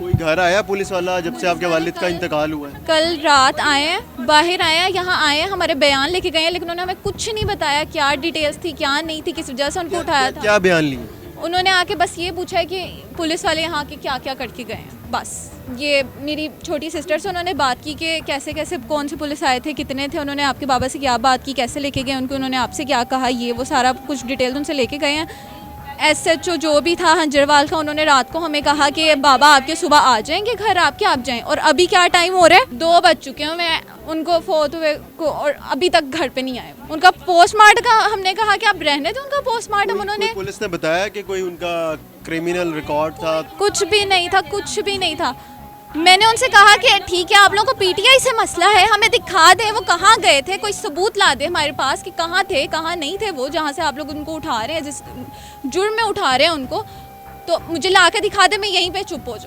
कोई घर आया पुलिस वाला जब से आपके वालिद का इंतकाल हुआ है? कल रात आए हैं, बाहर आए हैं, यहाँ आए हैं, हमारे बयान लेके गए हैं, लेकिन उन्होंने हमें कुछ नहीं बताया क्या डिटेल्स थी क्या नहीं थी, किस वजह से उनको उठाया था। क्या बयान लिए? उन्होंने आके बस ये पूछा है कि पुलिस वाले यहाँ के क्या क्या करके गए हैं, बस। ये मेरी छोटी सिस्टर से उन्होंने बात की कि कैसे कैसे कौन से पुलिस आए थे, कितने थे, उन्होंने आपके बाबा से क्या बात की, कैसे लेके गए उनको, उन्होंने आपसे क्या कहा, ये वो सारा कुछ डिटेल उनसे लेके गए हैं। SHO जो भी था हंजरवाल का, उन्होंने रात को हमें कहा कि बाबा आपके सुबह आ जाएंगे घर आपके, आप जाएं। और अभी क्या टाइम हो रहा है, 2 बज चुके हैं, मैं उनको 4th हुए को और अभी तक घर पे नहीं आए। उनका पोस्टमार्टम का हमने कहा कि आप रहने दो उनका पोस्टमार्टम। उन्होंने पुलिस ने बताया कि कोई उनका क्रिमिनल रिकॉर्ड था? कुछ भी नहीं था, कुछ भी नहीं था। मैंने उनसे कहा कि ठीक है आप लोगों को PTI से मसला है, हमें दिखा दें वो कहाँ गए थे, कोई सबूत ला दे हमारे पास कि कहाँ थे कहाँ नहीं थे वो, जहाँ से आप लोग उनको उठा रहे हैं, जिस जुर्म में उठा रहे हैं उनको, तो मुझे ला के दिखा दे, मैं यहीं पे चुप हो जाऊँ।